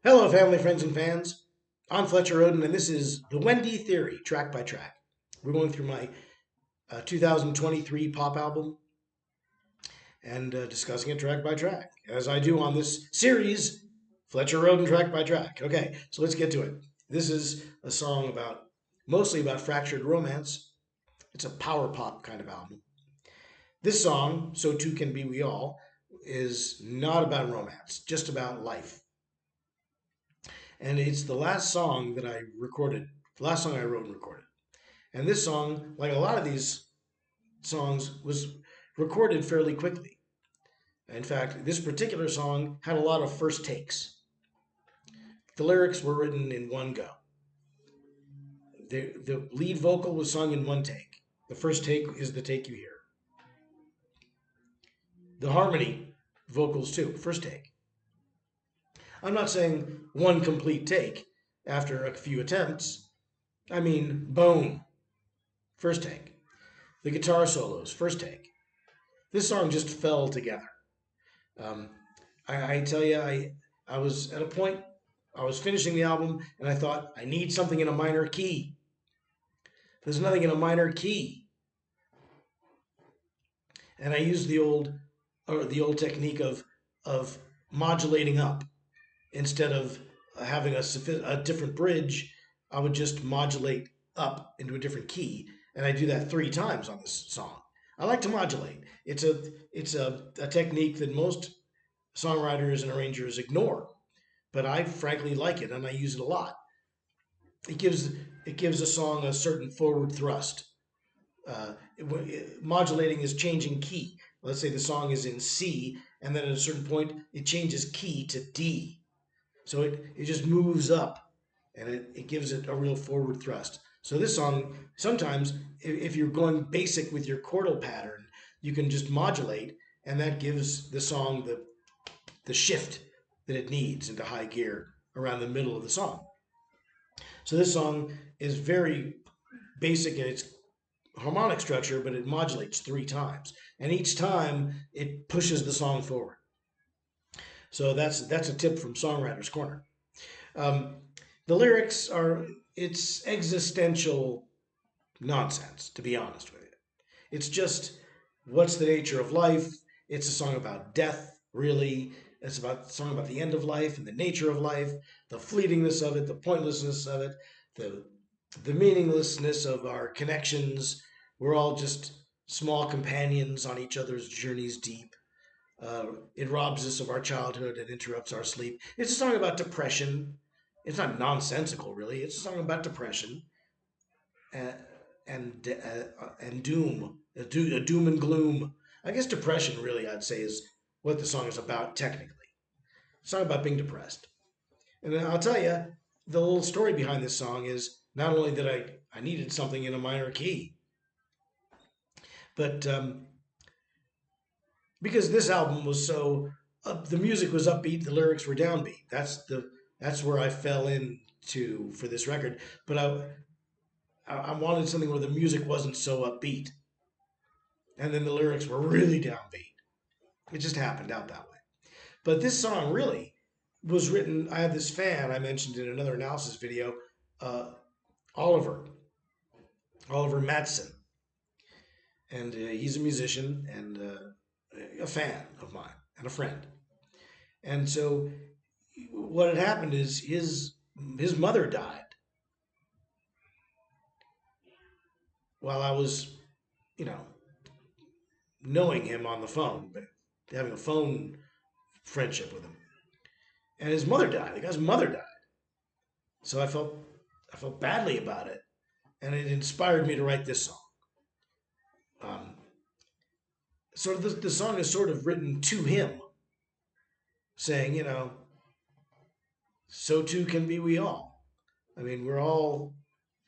Hello, family, friends, and fans. I'm Fletcher Rhoden, and this is the Wendy Theory, track by track. We're going through my 2023 pop album and discussing it track by track, as I do on this series, Fletcher Rhoden, track by track. Okay, so let's get to it. This is a song mostly about fractured romance. It's a power pop kind of album. This song, So Too Can Be We All, is not about romance, just about life. And it's the last song that I recorded, the last song I wrote and recorded. And this song, like a lot of these songs, was recorded fairly quickly. In fact, this particular song had a lot of first takes. The lyrics were written in one go. The lead vocal was sung in one take. The first take is the take you hear. The harmony vocals too, first take. I'm not saying one complete take after a few attempts. I mean, boom, first take. The guitar solos, first take. This song just fell together. Um, I tell you, I was at a point, I was finishing the album, and I thought, I need something in a minor key. There's nothing in a minor key. And I used the old technique of modulating up. Instead of having a different bridge, I would just modulate up into a different key. And I do that 3 times on this song. I like to modulate. It's a technique that most songwriters and arrangers ignore, but I frankly like it and I use it a lot. It gives a song a certain forward thrust. Modulating is changing key. Let's say the song is in C, and then at a certain point it changes key to D. So it just moves up, and it gives it a real forward thrust. So this song, sometimes if you're going basic with your chordal pattern, you can just modulate, and that gives the song the shift that it needs into high gear around the middle of the song. So this song is very basic in its harmonic structure, but it modulates 3 times, and each time it pushes the song forward. So that's a tip from Songwriter's Corner. Um, the lyrics are it's existential nonsense, to be honest with you. It's just what's the nature of life. It's a song about death, really. It's a song about the end of life and the nature of life, the fleetingness of it, the pointlessness of it, the the meaninglessness of our connections. We're all just small companions on each other's journeys deep. It robs us of our childhood and interrupts our sleep. It's a song about depression. It's not nonsensical, really. It's a song about depression and and doom, a doom and gloom. I guess depression, really, I'd say, is what the song is about technically. It's a song about being depressed. And I'll tell you, the little story behind this song is not only that I needed something in a minor key, but because this album was so the music was upbeat, the lyrics were downbeat. That's where I fell into for this record. But I wanted something where the music wasn't so upbeat, and then the lyrics were really downbeat. It just happened out that way. But this song really was written. I had this fan I mentioned in another analysis video, uh, Oliver Oliver Matson, and he's a musician and a fan of mine and a friend. And so what had happened is his mother died while I was, you know, knowing him on the phone, but having a phone friendship with him. And his mother died. The guy's mother died. So I felt badly about it, and it inspired me to write this song. Um, sort of the song is sort of written to him, saying, so too can be we all. I mean, we're all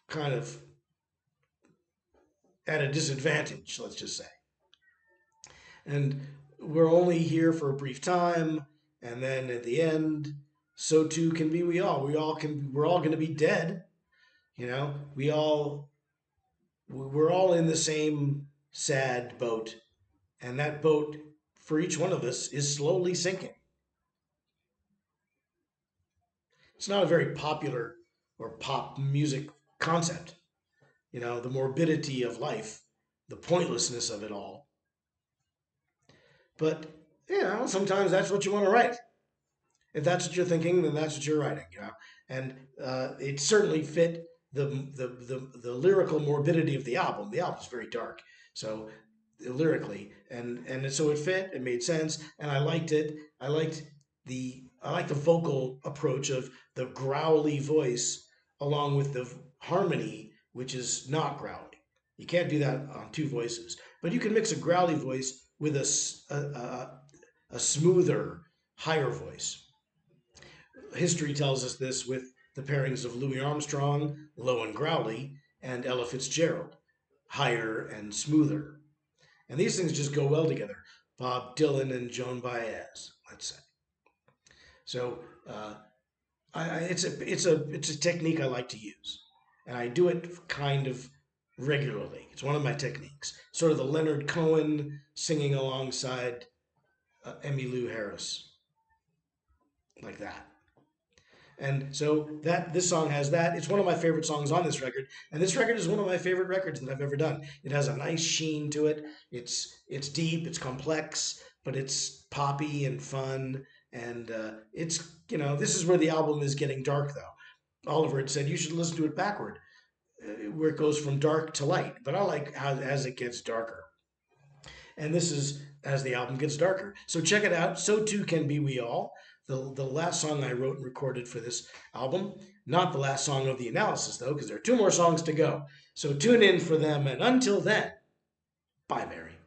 kind of at a disadvantage, let's just say. And we're only here for a brief time, and then at the end, so too can be we all. We're all going to be dead. We all we're all in the same sad boat, and that boat for each one of us is slowly sinking. It's not a very popular or pop music concept. You know, the morbidity of life, the pointlessness of it all. But, you know, sometimes that's what you want to write. If that's what you're thinking, then that's what you're writing, you know. And it certainly fit the lyrical morbidity of the album. The album's very dark, so lyrically, and so it fit. It made sense, and I liked it. I liked the vocal approach of the growly voice along with the harmony, which is not growly. You can't do that on two voices, but you can mix a growly voice with a smoother, higher voice. History tells us this with the pairings of Louis Armstrong, low and growly, and Ella Fitzgerald, higher and smoother. And these things just go well together. Bob Dylan and Joan Baez, let's say. So it's a technique I like to use, and I do it kind of regularly. It's one of my techniques. Sort of the Leonard Cohen singing alongside Emmylou Harris, like that. And so that this song has that. It's one of my favorite songs on this record, and this record is one of my favorite records that I've ever done. It has a nice sheen to it. It's deep, it's complex, but it's poppy and fun, and it's you know this is where the album is getting dark though. Oliver had said you should listen to it backward, where it goes from dark to light. But I like how as it gets darker, and this is as the album gets darker. So check it out. So too can be we all. The last song I wrote and recorded for this album. Not the last song of the analysis though, because there are two more songs to go. So tune in for them. And until then, bye, Mary.